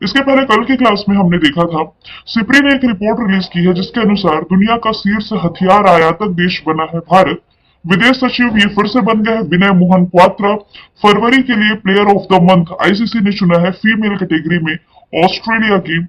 इसके पहले कल की क्लास में हमने देखा था, सिप्री ने एक रिपोर्ट रिलीज की है जिसके अनुसार दुनिया का शीर्ष हथियार आयातक देश बना है भारत। विदेश सचिव ये फिर से बन गए हैं विनय मोहन क्वात्रा। फरवरी के लिए player of the month ICC ने चुना है फीमेल कैटेगरी में ऑस्ट्रेलिया की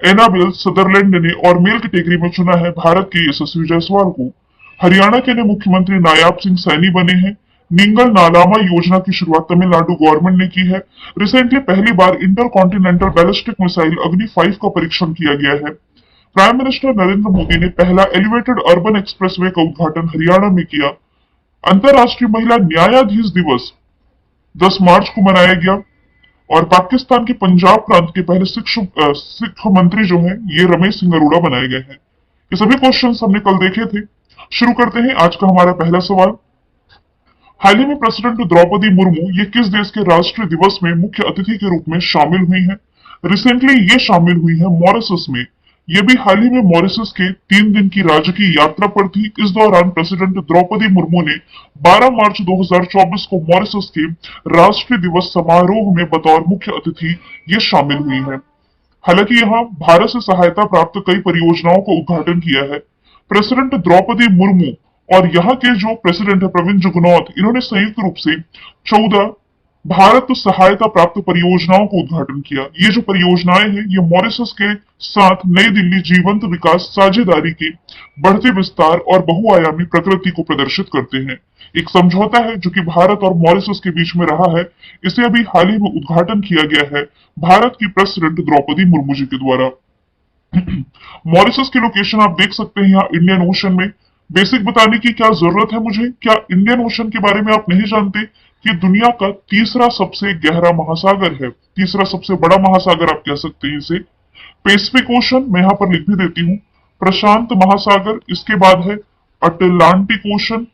एनाबेल सदरलैंड ने, और मेल कैटेगरी में चुना है भारत के यशस्वी जायसवाल को। हरियाणा के नए मुख्यमंत्री नायाब सिंह सैनी बने हैं। निंगल नालामा योजना की शुरुआत तमिलनाडु गवर्नमेंट ने की है। रिसेंटली पहली बार इंटर कॉन्टिनेंटल बैलिस्टिक मिसाइल अग्नि 5 का परीक्षण किया गया है। प्राइम मिनिस्टर नरेंद्र मोदी ने पहला एलिवेटेड अर्बन एक्सप्रेसवे का उद्घाटन हरियाणा में किया। अंतर्राष्ट्रीय महिला न्यायाधीश दिवस 10 मार्च को मनाया गया। और पाकिस्तान के पंजाब प्रांत के पहले सिख मंत्री जो हैं, ये रमेश सिंह अरोड़ा बनाए गए हैं। ये सभी क्वेश्चंस हमने कल देखे थे। शुरू करते हैं आज का हमारा पहला सवाल। हाल ही में प्रेसिडेंट द्रौपदी मुर्मू ये किस देश के राष्ट्रीय दिवस में मुख्य अतिथि के रूप में शामिल हुई हैं? रिसेंटली ये शामिल हुई है मॉरिशस में। ये भी हाल ही में मॉरिशस के 3 दिन की राजकीय यात्रा पर थी। इस दौरान प्रेसिडेंट द्रौपदी मुर्मू ने 12 मार्च 2024 को मॉरिशस के राष्ट्रीय दिवस समारोह में बतौर मुख्य अतिथि ये शामिल हुई है। हालांकि यहाँ भारत से सहायता प्राप्त कई परियोजनाओं का उद्घाटन किया है। प्रेसिडेंट द्रौपदी मुर्मू और यहाँ के जो प्रेसिडेंट है प्रवीण जुगनौथ, इन्होंने संयुक्त रूप से 14 भारत सहायता प्राप्त परियोजनाओं को उद्घाटन किया। ये जो परियोजनाएं हैं, ये मॉरिशस के साथ नई दिल्ली जीवंत विकास साझेदारी के बढ़ते विस्तार और बहुआयामी प्रकृति को प्रदर्शित करते हैं। एक समझौता है जो कि भारत और मॉरिशस के बीच में रहा है। इसे अभी हाल ही में उद्घाटन किया गया है भारत की प्रेसिडेंट द्रौपदी मुर्मू जी के द्वारा। मॉरिशस की लोकेशन आप देख सकते हैं यहाँ इंडियन ओशन में। बेसिक बताने की क्या जरूरत है मुझे? क्या इंडियन ओशन के बारे में आप नहीं जानते कि दुनिया का तीसरा सबसे गहरा महासागर है, तीसरा सबसे बड़ा महासागर आप कह सकते हैं इसे। पैसिफिक ओशन मैं यहाँ पर लिख भी देती हूँ, प्रशांत महासागर, इसके बाद है अटलांटिक ओशन,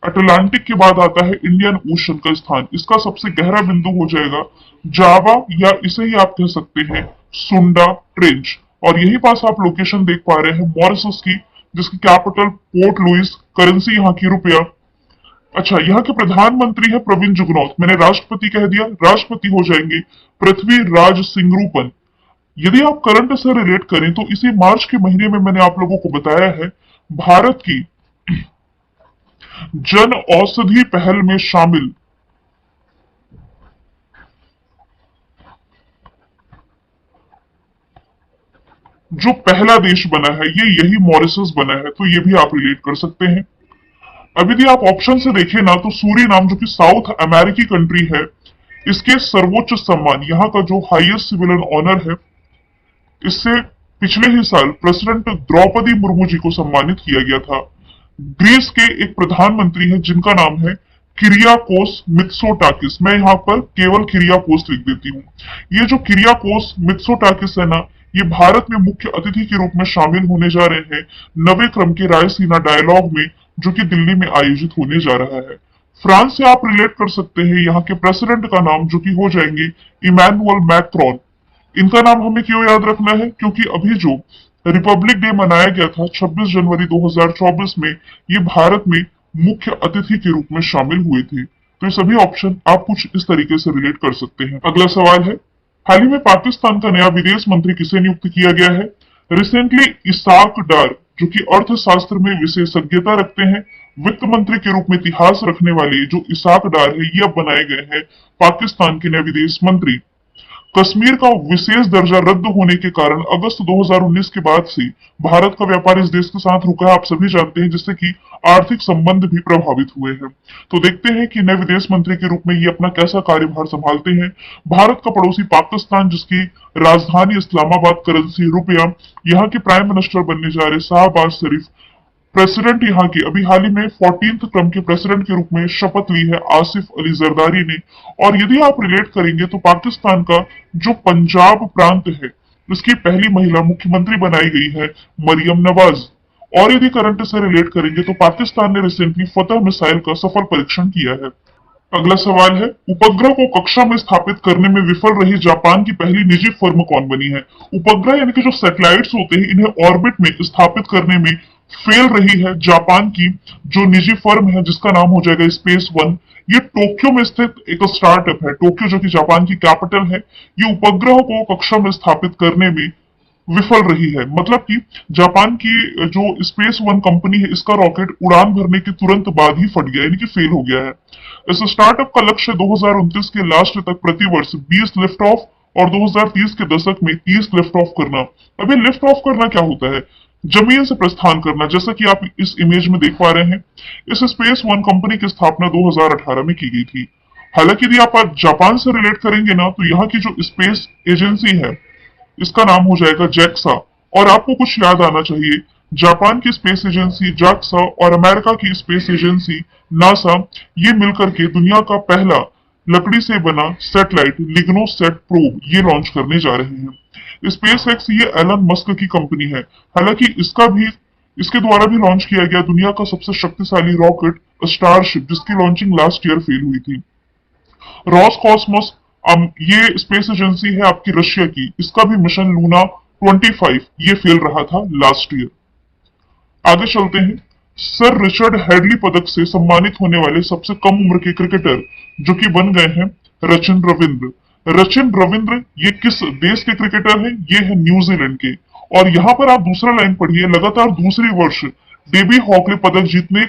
अटलांटिक के बाद आता है इंडियन ओशन का स्थान। इसका सबसे गहरा बिंदु हो जाएगा जावा, या इसे ही आप कह सकते हैं सुंडा ट्रेंच। और यही पास आप लोकेशन देख पा रहे हैं मॉरिशस की, जिसकी कैपिटल पोर्ट लुइस, करेंसी यहाँ की रुपया। अच्छा, यहाँ के प्रधानमंत्री है प्रवीण जुगनौथ। मैंने राष्ट्रपति कह दिया, राष्ट्रपति हो जाएंगे पृथ्वी राज सिंगरूपन। यदि आप करंट से रिलेट करें तो इसी मार्च के महीने में मैंने आप लोगों को बताया है भारत की जन औषधि पहल में शामिल जो पहला देश बना है, ये यही मॉरिशस बना है। तो ये भी आप रिलेट कर सकते हैं। अब यदि आप ऑप्शन से देखें ना, तो सूरीनाम जो कि साउथ अमेरिकी कंट्री है, इसके सर्वोच्च सम्मान, यहाँ का जो हाईएस्ट सिविलियन ऑनर है, इससे पिछले ही साल प्रेसिडेंट द्रौपदी मुर्मू जी को सम्मानित किया गया था। ग्रीस के एक प्रधानमंत्री है जिनका नाम है किरियाकोस मित्सोटाकिस। मैं यहाँ पर केवल किरियाकोस लिख देती हूँ। ये जो किरियाकोस मित्सोटाकिस है ना, ये भारत में मुख्य अतिथि के रूप में शामिल होने जा रहे हैं नवे क्रम के रायसीना डायलॉग में, जो कि दिल्ली में आयोजित होने जा रहा है। फ्रांस से आप रिलेट कर सकते हैं यहाँ के प्रेसिडेंट का नाम, जो कि हो जाएंगे इमैनुअल मैक्रोन। इनका नाम हमें क्यों याद रखना है? क्योंकि अभी जो रिपब्लिक डे मनाया गया था 26 जनवरी 2024 में, ये भारत में मुख्य अतिथि के रूप में शामिल हुए थे। तो ये सभी ऑप्शन आप कुछ इस तरीके से रिलेट कर सकते हैं। अगला सवाल है, हाल ही में पाकिस्तान का नया विदेश मंत्री किसे नियुक्त किया गया है? रिसेंटली इसाक डार, जो कि अर्थशास्त्र में विशेषज्ञता रखते हैं, वित्त मंत्री के रूप में इतिहास रखने वाले जो इसाक डार है, ये अब बनाए गए हैं पाकिस्तान के नए विदेश मंत्री। कश्मीर का विशेष दर्जा रद्द होने के कारण अगस्त 2019 के बाद से भारत का व्यापार इस देश के साथ रुका है, आप सभी जानते हैं, जिससे कि आर्थिक संबंध भी प्रभावित हुए हैं। तो देखते हैं कि नए विदेश मंत्री के रूप में ये अपना कैसा कार्यभार संभालते हैं। भारत का पड़ोसी पाकिस्तान, जिसकी राजधानी इस्लामाबाद, करेंसी रुपया, यहाँ के प्राइम मिनिस्टर बनने जा रहे शाहबाज शरीफ, प्रेसिडेंट यहाँ के अभी हाल ही में 14th क्रम के प्रेसिडेंट के रूप में शपथ ली है आसिफ अली जरदारी ने। और यदि आप रिलेट करेंगे तो पाकिस्तान का जो पंजाब प्रांत है, उसकी पहली महिला मुख्यमंत्री बनाई गई है मरियम नवाज। और यदि करंट से रिलेट करेंगे तो पाकिस्तान ने रिसेंटली फतह मिसाइल का सफल परीक्षण किया है। अगला सवाल है, उपग्रह को कक्षा में स्थापित करने में विफल रही जापान की पहली निजी फर्म कौन बनी है? उपग्रह यानी कि जो सैटेलाइट्स होते हैं, इन्हें ऑर्बिट में स्थापित करने में फेल रही है जापान की जो निजी फर्म है जिसका नाम हो जाएगा स्पेस वन। ये टोक्यो में स्थित एक स्टार्टअप है, टोक्यो जो कि जापान की कैपिटल है। ये उपग्रह को कक्षा में स्थापित करने में विफल रही है। मतलब कि जापान की जो स्पेस वन कंपनी है इसका रॉकेट उड़ान भरने के तुरंत बाद ही फट गया, यानी कि फेल हो गया है। इस स्टार्टअप का लक्ष्य 2029 के लास्ट तक प्रतिवर्ष 20 लिफ्ट ऑफ और 2030 के दशक में 30 लिफ्ट ऑफ करना। अभी लिफ्ट ऑफ करना क्या होता है? जमीन से प्रस्थान करना, जैसा कि आप इस इमेज में देख पा रहे हैं। इस स्पेस वन कंपनी की स्थापना 2018 में की गई थी। हालांकि यदि आप जापान से रिलेट करेंगे ना, तो यहाँ की जो स्पेस एजेंसी है इसका नाम हो जाएगा जैक्सा। और आपको कुछ याद आना चाहिए, जापान की स्पेस एजेंसी जैक्सा और अमेरिका की स्पेस एजेंसी नासा, ये मिलकर के दुनिया का पहला लकड़ी से बना सैटेलाइट लिग्नोसैट प्रोब ये लॉन्च करने जा रहे हैं। स्पेस एक्स ये एलन मस्क की कंपनी है। हालांकि इसके द्वारा भी लॉन्च किया गया दुनिया का सबसे शक्तिशाली रॉकेट स्टारशिप, जिसकी लॉन्चिंग लास्ट ईयर फेल हुई थी। रॉस कॉस्मोस ये स्पेस एजेंसी है आपकी रशिया की, इसका भी मिशन लूना 25 ये फेल रहा था लास्ट ईयर। आगे चलते हैं। सर रिचर्ड हेडली पदक से सम्मानित होने वाले सबसे कम उम्र के क्रिकेटर जो कि बन गए हैं रचिन रविंद्र। रचिन रविंद्र ये किस देश के क्रिकेटर हैं? ये है न्यूजीलैंड के। और यहाँ पर आप दूसरा लाइन पढ़िए, लगातार दूसरी वर्ष डेबी हॉकले पदक जीतने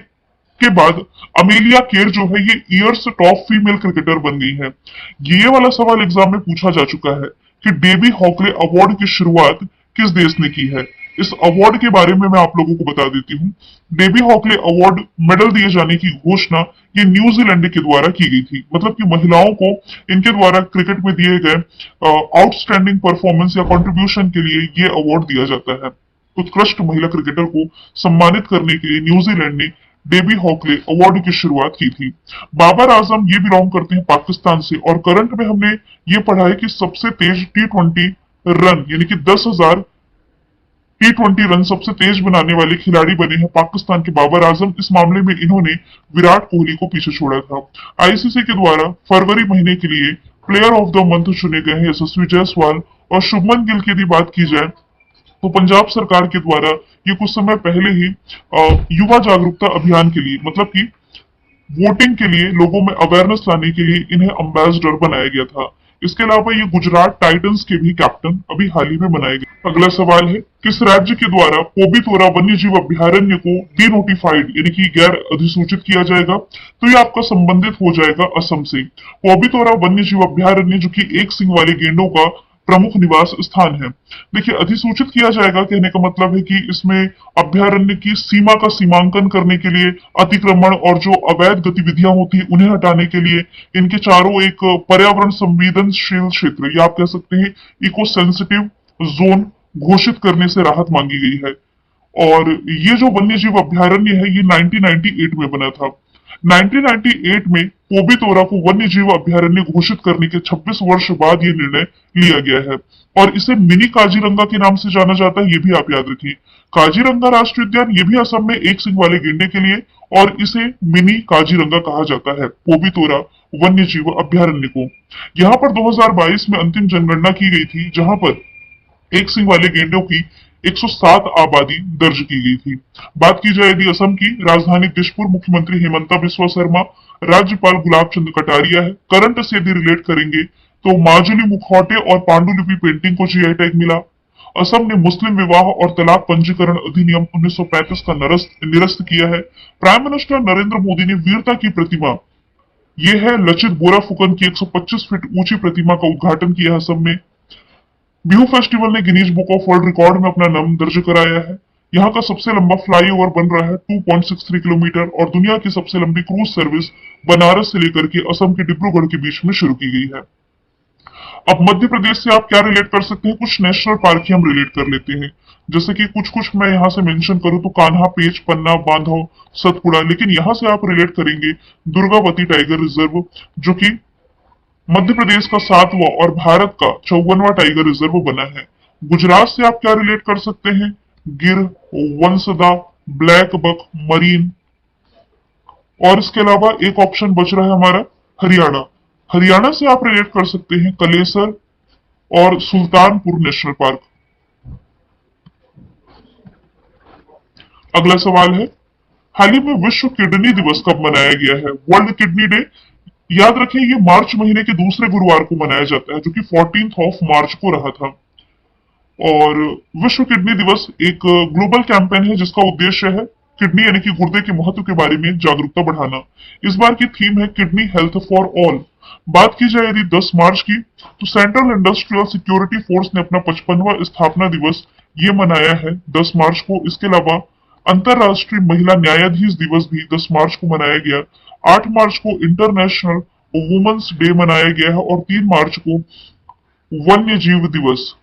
के बाद अमेलिया केर जो है ये ईयर्स टॉप फीमेल क्रिकेटर बन गई है। ये वाला सवाल एग्जाम में पूछा जा चुका है कि डेबी हॉकले अवार्ड की शुरुआत किस देश ने की है। इस अवार्ड के बारे में मैं आप लोगों को बता देती हूँ। डेबी हॉकले अवार्ड मेडल दिए जाने की घोषणा ये न्यूजीलैंड के द्वारा की गई थी। मतलब कि महिलाओं को इनके द्वारा क्रिकेट में दिए गए आउटस्टैंडिंग परफॉर्मेंस या कंट्रीब्यूशन के लिए ये अवार्ड दिया जाता है। उत्कृष्ट महिला क्रिकेटर को सम्मानित करने के लिए न्यूजीलैंड ने डेबी हॉकले अवार्ड की शुरुआत की थी। बाबर आजम ये बिलोंग करते हैं पाकिस्तान से और करंट में हमने ये पढ़ा है कि सबसे तेज T20 रन यानी कि 10,000 T20 रन सबसे तेज बनाने वाले खिलाड़ी बने हैं पाकिस्तान के बाबर आजम। इस मामले में इन्होंने विराट कोहली को पीछे छोड़ा था। आईसीसी के द्वारा फरवरी महीने के लिए प्लेयर ऑफ द मंथ चुने गए हैं यशस्वी जायसवाल और शुभमन गिल की यदि बात की जाए तो पंजाब सरकार के द्वारा ये कुछ समय पहले ही युवा जागरूकता अभियान के लिए, मतलब कि वोटिंग के लिए लोगों में अवेयरनेस लाने के लिए इन्हें अम्बेसडर बनाया गया था। इसके अलावा ये गुजरात टाइटंस के भी कैप्टन अभी हाल ही में बनाए गए। अगला सवाल है, किस राज्य के द्वारा पोबितोरा वन्य जीव अभ्यारण्य को डीनोटिफाइड यानी कि गैर अधिसूचित किया जाएगा? तो ये आपका संबंधित हो जाएगा असम से। पोबितोरा वन्य जीव अभ्यारण्य जो कि एक सिंग वाले गेंडों का प्रमुख निवास स्थान है। देखिए, अधिसूचित किया जाएगा कहने का मतलब है कि इसमें अभ्यारण्य की सीमा का सीमांकन करने के लिए अतिक्रमण और जो अवैध गतिविधियां होती है उन्हें हटाने के लिए इनके चारों एक पर्यावरण संवेदनशील क्षेत्र या आप कह सकते हैं इको सेंसिटिव जोन घोषित करने से राहत मांगी गई है। और ये जो वन्य जीव अभ्यारण्य है ये 1998 में बना था। 1998 में पोबितोरा को वन्य जीव अभ्यारण्य घोषित करने के 26 वर्ष बाद ये निर्णय लिया गया है और इसे मिनी काजीरंगा के नाम से जाना जाता है, ये भी आप याद रखिए। काजीरंगा राष्ट्रीय उद्यान ये भी असम में एक सिंग वाले गेंडे के लिए और इसे मिनी काजीरंगा कहा जाता है पोबितोरा वन्य जीव अभ्यारण्य को। यहाँ पर 2022 में अंतिम जनगणना की गई थी जहां पर एक सिंग वाले गेंडों की 107 आबादी दर्ज की गई थी। बात की जाए यदि असम की, राजधानी दिशपुर मुख्यमंत्री हेमंता बिस्वा शर्मा, राज्यपाल गुलाब चंद कटारिया है। करंट से यदि रिलेट करेंगे तो माजुली मुखौटे और पांडुलिपि पेंटिंग को जीआई टैग मिला। असम ने मुस्लिम विवाह और तलाक पंजीकरण अधिनियम 1935 का निरस्त किया है। प्राइम मिनिस्टर नरेंद्र मोदी ने वीरता की प्रतिमा, यह है लचित बोराफुकन की 125 फीट ऊंची प्रतिमा का उद्घाटन किया असम में। बिहू फेस्टिवल ने Guinness book of world record में अपना नाम दर्ज कराया है। यहाँ का सबसे लंबा फ्लाईओवर बन रहा है 2.63 किलोमीटर और दुनिया की सबसे लंबी क्रूज सर्विस बनारस से लेकर के असम के डिब्रूगढ़ के बीच में शुरू की गई है। अब मध्य प्रदेश से आप क्या रिलेट कर सकते हैं? कुछ नेशनल पार्क ही हम रिलेट कर लेते हैं। जैसे कि कुछ मैं यहाँ से मेंशन करूँ तो कान्हा, पेच, पन्ना, बांधव, सतपुड़ा। लेकिन यहाँ से आप रिलेट करेंगे दुर्गावती टाइगर रिजर्व जो कि मध्य प्रदेश का 7वां और भारत का 54वां टाइगर रिजर्व बना है। गुजरात से आप क्या रिलेट कर सकते हैं? गिर, वंसदा, ब्लैक बक, मरीन। और इसके अलावा एक ऑप्शन बच रहा है हमारा हरियाणा। हरियाणा से आप रिलेट कर सकते हैं कलेसर और सुल्तानपुर नेशनल पार्क। अगला सवाल है, हाल ही में विश्व किडनी दिवस कब मनाया गया है? वर्ल्ड किडनी डे, याद रखें ये मार्च महीने के दूसरे गुरुवार को मनाया जाता है, जो कि 14th ऑफ मार्च को रहा था। और विश्व किडनी दिवस एक ग्लोबल कैंपेन है जिसका उद्देश्य है किडनी यानी कि गुर्दे के महत्व के बारे में जागरूकता बढ़ाना। इस बार की थीम है किडनी हेल्थ फॉर ऑल। बात की जाए यदि 10 मार्च की, तो सेंट्रल इंडस्ट्रियल सिक्योरिटी फोर्स ने अपना 55वां स्थापना दिवस ये मनाया है 10 मार्च को। इसके अलावा अंतरराष्ट्रीय महिला न्यायाधीश दिवस भी 10 मार्च को मनाया गया। 8 मार्च को इंटरनेशनल वुमेन्स डे मनाया गया है और 3 मार्च को वन्य जीव दिवस,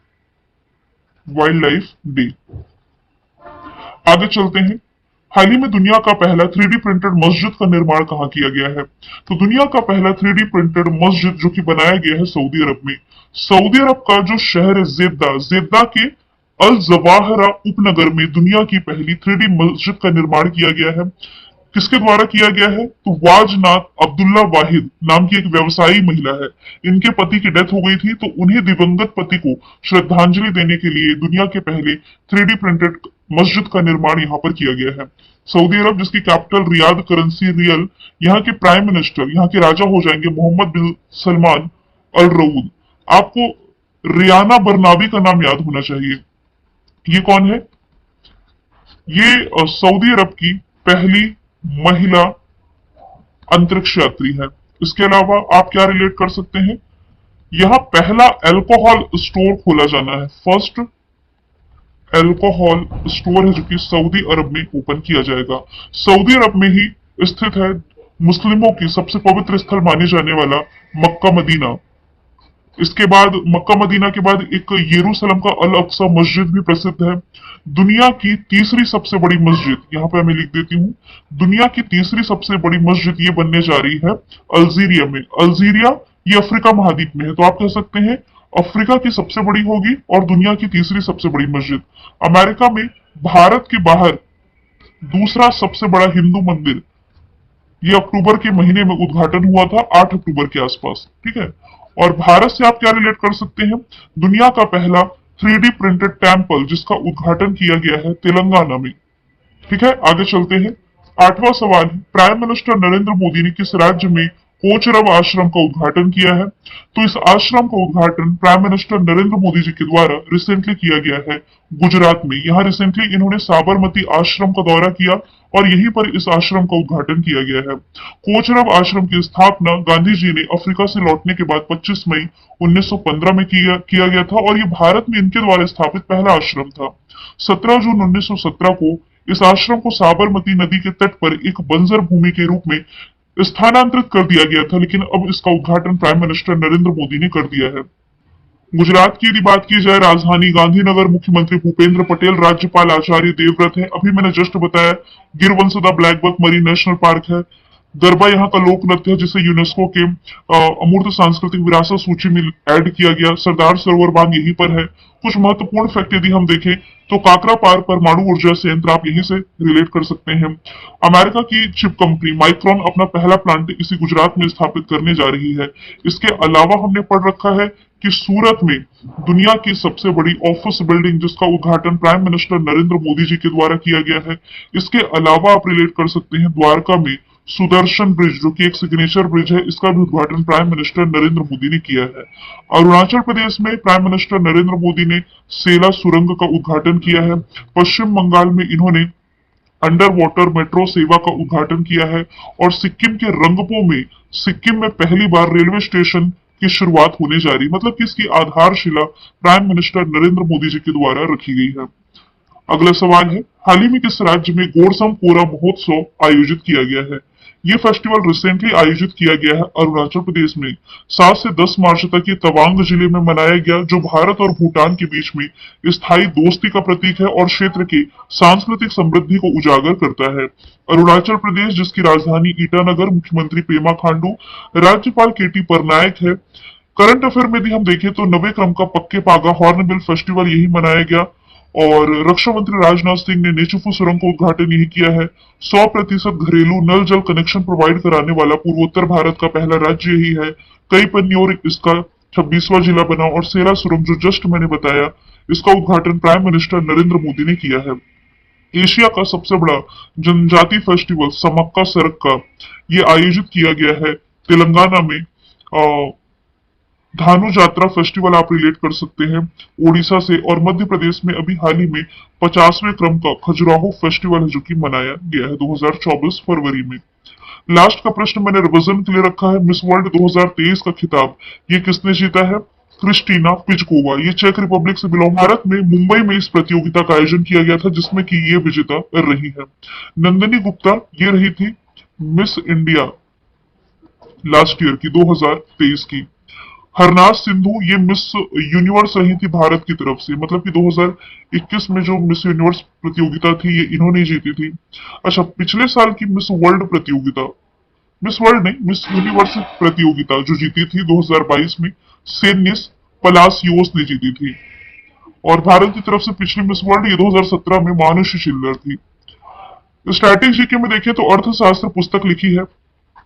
वाइल्ड लाइफ डे। आगे चलते हैं, हाल ही में दुनिया का पहला 3D प्रिंटेड मस्जिद का निर्माण कहाँ किया गया है? तो दुनिया का पहला 3D प्रिंटेड मस्जिद जो कि बनाया गया है सऊदी अरब में। सऊदी अरब का जो शहर है जेद्दा, जेद्दा के अल जवाहरा उपनगर में दुनिया की पहली 3D मस्जिद का निर्माण किया गया है। किसके द्वारा किया गया है? तो वाजनात अब्दुल्ला वाहिद नाम की एक व्यवसायी महिला है। इनके पति की डेथ हो गई थी, तो उन्हें दिवंगत पति को श्रद्धांजलि देने के लिए दुनिया के पहले 3D प्रिंटेड मस्जिद का निर्माण यहाँ पर किया गया है। सऊदी अरब जिसकी कैपिटल रियाद, करेंसी रियल, यहाँ के प्राइम मिनिस्टर, यहाँ के राजा हो जाएंगे मोहम्मद बिन सलमान अल रऊद। आपको रियाना बरनाबी का नाम याद होना चाहिए। ये कौन है? ये सऊदी अरब की पहली महिला अंतरिक्ष यात्री है। इसके अलावा आप क्या रिलेट कर सकते हैं? यहाँ पहला अल्कोहल स्टोर खोला जाना है, फर्स्ट अल्कोहल स्टोर है जो कि सऊदी अरब में ओपन किया जाएगा। सऊदी अरब में ही स्थित है मुस्लिमों की सबसे पवित्र स्थल माने जाने वाला मक्का मदीना। इसके बाद मक्का मदीना के बाद एक यरूशलेम का अल अक्सा मस्जिद भी प्रसिद्ध है। दुनिया की तीसरी सबसे बड़ी मस्जिद, यहाँ पे मैं लिख देती हूँ, दुनिया की तीसरी सबसे बड़ी मस्जिद ये बनने जा रही है अल्जीरिया में। अल्जीरिया ये अफ्रीका महाद्वीप में है, तो आप कह सकते हैं अफ्रीका की सबसे बड़ी होगी और दुनिया की तीसरी सबसे बड़ी मस्जिद। अमेरिका में भारत के बाहर दूसरा सबसे बड़ा हिंदू मंदिर, ये अक्टूबर के महीने में उद्घाटन हुआ था, 8 अक्टूबर के आसपास, ठीक है। और भारत से आप क्या रिलेट कर सकते हैं? दुनिया का पहला 3D प्रिंटेड टेम्पल जिसका उद्घाटन किया गया है तेलंगाना में, ठीक है। आगे चलते हैं, 8वां सवाल है, प्राइम मिनिस्टर नरेंद्र मोदी ने किस राज्य में कोचरब आश्रम का उद्घाटन किया है? तो इस आश्रम का उद्घाटन प्राइम मिनिस्टर नरेंद्र मोदी जी के द्वारा रिसेंटली किया गया है गुजरात में। यहाँ रिसेंटली इन्होंने साबरमती आश्रम का दौरा किया और यहीं पर इस आश्रम का उद्घाटन किया गया है। कोचरब आश्रम की स्थापना गांधी जी ने अफ्रीका से लौटने के बाद 25 मई 1915 में किया गया था और ये भारत में इनके द्वारा स्थापित पहला आश्रम था। 17 जून 1917 को इस आश्रम को साबरमती नदी के तट पर एक बंजर भूमि के रूप में स्थानांतरित कर दिया गया था, लेकिन अब इसका उद्घाटन प्राइम मिनिस्टर नरेंद्र मोदी ने कर दिया है। गुजरात की यदि बात की जाए, राजधानी गांधीनगर, मुख्यमंत्री भूपेंद्र पटेल, राज्यपाल आचार्य देवव्रत है। अभी मैंने जस्ट बताया Gir Vansda blackbuck marine national park है। गरबा यहाँ का लोक नृत्य है जिसे यूनेस्को के अमूर्त सांस्कृतिक विरासत सूची में ऐड किया गया। सरदार सरोवर बांध यहीं पर है। कुछ महत्वपूर्ण फैक्ट यदि हम देखें तो काकरा पार परमाणु ऊर्जा संयंत्र आप यहीं से रिलेट कर सकते हैं। अमेरिका की चिप कंपनी माइक्रोन अपना पहला प्लांट इसी गुजरात में स्थापित करने जा रही है। इसके अलावा हमने पढ़ रखा है कि सूरत में दुनिया की सबसे बड़ी ऑफिस बिल्डिंग जिसका उद्घाटन प्राइम मिनिस्टर नरेंद्र मोदी जी के द्वारा किया गया है। इसके अलावा आप रिलेट कर सकते हैं द्वारका में सुदर्शन ब्रिज जो कि एक सिग्नेचर ब्रिज है, इसका भी उद्घाटन प्राइम मिनिस्टर नरेंद्र मोदी ने किया है। अरुणाचल प्रदेश में प्राइम मिनिस्टर नरेंद्र मोदी ने सेला सुरंग का उद्घाटन किया है। पश्चिम बंगाल में इन्होंने अंडर वाटर मेट्रो सेवा का उद्घाटन किया है और सिक्किम के रंगपो में सिक्किम में पहली बार रेलवे स्टेशन की शुरुआत होने जा रही, मतलब कि इसकी आधारशिला प्राइम मिनिस्टर नरेंद्र मोदी जी के द्वारा रखी गई है। अगला सवाल है, हाल ही में किस राज्य में गोड़सम कोरा महोत्सव आयोजित किया गया है? ये फेस्टिवल रिसेंटली आयोजित किया गया है अरुणाचल प्रदेश में। 7 से 10 मार्च तक ये तवांग जिले में मनाया गया, जो भारत और भूटान के बीच में स्थायी दोस्ती का प्रतीक है और क्षेत्र की सांस्कृतिक समृद्धि को उजागर करता है। अरुणाचल प्रदेश जिसकी राजधानी ईटानगर, मुख्यमंत्री पेमा खांडू, राज्यपाल केटी परनायक है। करंट अफेयर में भी हम देखें तो 9वें क्रम का पक्के पागा हॉर्नबिल फेस्टिवल यही मनाया गया और रक्षा मंत्री राजनाथ सिंह ने नेचुफू सुरंग का उद्घाटन यही किया है। 100% घरेलू नल जल कनेक्शन प्रोवाइड कराने वाला पूर्वोत्तर भारत का पहला राज्य यही है। कई पन्नियोर इसका 26वां जिला बना और सेला सुरंग जो जस्ट मैंने बताया इसका उद्घाटन प्राइम मिनिस्टर नरेंद्र मोदी ने किया है। एशिया का सबसे बड़ा जनजाति फेस्टिवल समक्का सरक्का ये आयोजित किया गया है तेलंगाना में। धानु यात्रा फेस्टिवल आप रिलेट कर सकते हैं ओडिशा से, और मध्य प्रदेश में अभी हाल ही में 50वें क्रम का खजुराहो फेस्टिवल है जो कि मनाया गया है 2024 फरवरी में। लास्ट का प्रश्न मैंने रिवीजन के लिए रखा है, मिस वर्ल्ड 2023 का खिताब ये किसने जीता है? क्रिस्टीना पिचकोवा, ये चेक रिपब्लिक से बिलोंग। भारत में मुंबई में इस प्रतियोगिता का आयोजन किया गया था जिसमें कि ये विजेता रही है। नंदिनी गुप्ता ये रही थी मिस इंडिया लास्ट ईयर की 2023 की। हरनाज सिंधु ये मिस यूनिवर्स रही थी भारत की तरफ से, मतलब कि 2021 में जो मिस यूनिवर्स प्रतियोगिता थी ये इन्होंने जीती थी। अच्छा, पिछले साल की मिस वर्ल्ड प्रतियोगिता, मिस वर्ल्ड नहीं, मिस यूनिवर्स प्रतियोगिता जो जीती थी 2022 में, सेनिस पलासियोस ने जीती थी। और भारत की तरफ से पिछली मिस वर्ल्ड ये 2017 में मानुषी चिल्लर थी। स्ट्रैटेजी के में देखें तो अर्थशास्त्र पुस्तक लिखी है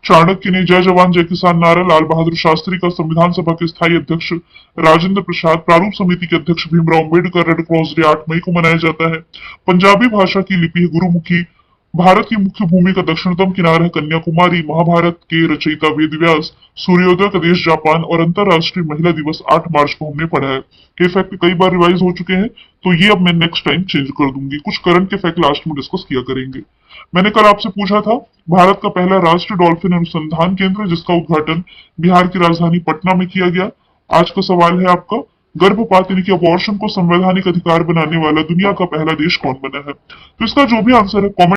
चाणक्य ने। जय जवान जय किसान नारा लाल बहादुर शास्त्री का। संविधान सभा के स्थायी अध्यक्ष राजेंद्र प्रसाद। प्रारूप समिति के अध्यक्ष Bhimrao Ambedkar. Red cross day 8 मई को मनाया जाता है। पंजाबी भाषा की लिपि है गुरुमुखी। भारत की मुख्य भूमि का दक्षिणतम किनारा है कन्याकुमारी। महाभारत के रचयिता वेद व्यास। सूर्योदय का देश जापान। और अंतरराष्ट्रीय महिला दिवस 8 मार्च को हमने पढ़ा है। ये फैक्ट कई बार रिवाइज हो चुके हैं तो ये अब मैं नेक्स्ट टाइम चेंज कर दूंगी। कुछ करंट के फैक्ट लास्ट में डिस्कस किया करेंगे। मैंने कल आपसे पूछा था भारत का पहला राष्ट्रीय डॉल्फिन अनुसंधान केंद्र जिसका उद्घाटन बिहार की राजधानी पटना में किया गया। आज का सवाल है आपका, गर्भपात यानी कि अबॉर्शन को संवैधानिक अधिकार बनाने वाला दुनिया का पहला देश कौन बना है? तो इसका जो भी आंसर है कॉमेंट